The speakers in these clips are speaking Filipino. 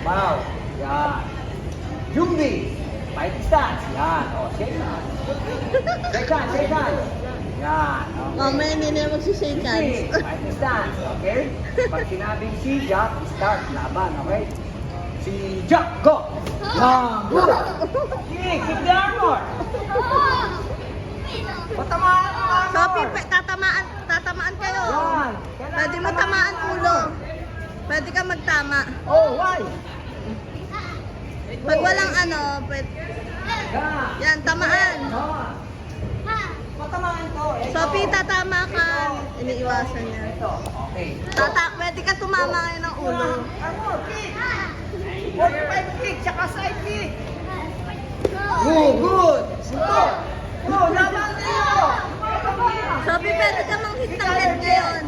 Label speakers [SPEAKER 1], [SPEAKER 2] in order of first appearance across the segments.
[SPEAKER 1] Wow. Yan. Jumbi. Fight stance. Yan. O, shake hands. Shake hands, shake hands. Yan. Okay.
[SPEAKER 2] Mamaya hindi na magsishake
[SPEAKER 1] Si,
[SPEAKER 2] hands.
[SPEAKER 1] fight stance. Okay? Pag sinabing si Jack, start. Laban. Okay? Si Jack, go! Yan. Go! Kick. Kick the armor. Patamaan ang armor.
[SPEAKER 2] Sophie, tatamaan kayo.
[SPEAKER 1] Yan.
[SPEAKER 2] Pwede mo tamaan ulo. Pwede ka magtama.
[SPEAKER 1] Oh, why?
[SPEAKER 2] Pag walang ano, pwede.
[SPEAKER 1] Yan.
[SPEAKER 2] Yan, tamaan.
[SPEAKER 1] Patamaan to.
[SPEAKER 2] Sophie, tatama ka. Iniiwasan niya.
[SPEAKER 1] Ito. Okay.
[SPEAKER 2] Pwede ka tumama ngayon ng ulo.
[SPEAKER 1] Armor, kick. 45 kick, tsaka side kick. Good, good. Go. Go, laban niyo.
[SPEAKER 2] Sophie, pwede ka manghit ng head ngayon.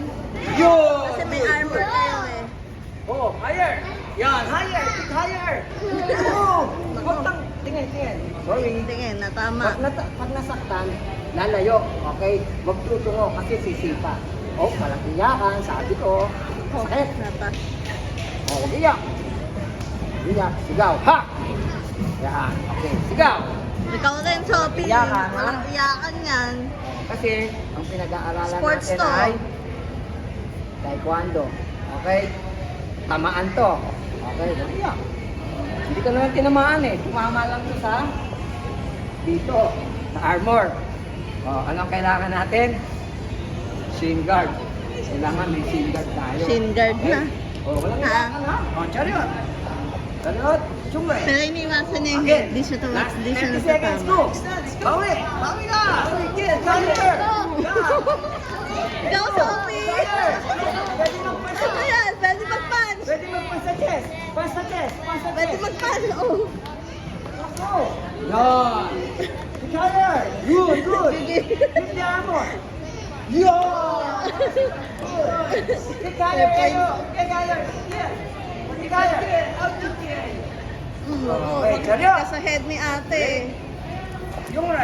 [SPEAKER 1] Yun.
[SPEAKER 2] Kasi may armor kayo eh.
[SPEAKER 1] Oh, higher. Yan, higher. Kick higher. Oh. Tingin, tingin. Sorry.
[SPEAKER 2] Tingin, natama.
[SPEAKER 1] Pag nasaktan, lalayo. Okay? Huwag tutungo kasi sisipa. Oh, walang iyakan. Sabi ko. Sakit.
[SPEAKER 2] Napa.
[SPEAKER 1] Oh, huwag iyak. Iyak. Sigaw. Ha! Yan. Okay. Sigaw.
[SPEAKER 2] Ikaw rin, Sophie.
[SPEAKER 1] Iyakan, ha?
[SPEAKER 2] Walang iyakan yan.
[SPEAKER 1] Kasi, ang pinag-aaralan
[SPEAKER 2] Sports
[SPEAKER 1] natin
[SPEAKER 2] to.
[SPEAKER 1] ay Taekwondo. Okay? Tamaan to. Okay, huwag iyak. Hindi ka naman tinamaan eh. Tumama lang to sa dito, sa armor. Oh, anong kailangan natin? Shin guard. Kailangan may shin guard tayo.
[SPEAKER 2] Shin guard na.
[SPEAKER 1] Oh, walang
[SPEAKER 2] Ha?
[SPEAKER 1] iyakan ha? Oh, chariot. Chariot. Chumre.
[SPEAKER 2] Pero iniwasan niya yung
[SPEAKER 1] Okay.
[SPEAKER 2] di siya
[SPEAKER 1] Last
[SPEAKER 2] di siya
[SPEAKER 1] 30 seconds,
[SPEAKER 2] natatama.
[SPEAKER 1] go! Bawi! Bawi ka! Kid, fire!
[SPEAKER 2] Go, Sophie!
[SPEAKER 1] Pwede mag-punch
[SPEAKER 2] Ano yan? Pwede mag-punch!
[SPEAKER 1] Pwede mag-punch sa chest! Punch sa chest! Punch sa
[SPEAKER 2] Pwede
[SPEAKER 1] chest!
[SPEAKER 2] mag-punch! Oh!
[SPEAKER 1] Go! Yan! Fire! Good, good! Keep the armor! Yan! Kick higher, Edo! Kick higher! Kick higher!
[SPEAKER 2] Oo,
[SPEAKER 1] Okay,
[SPEAKER 2] magkakit
[SPEAKER 1] seryo?
[SPEAKER 2] ka sa head ni ate.
[SPEAKER 1] Yung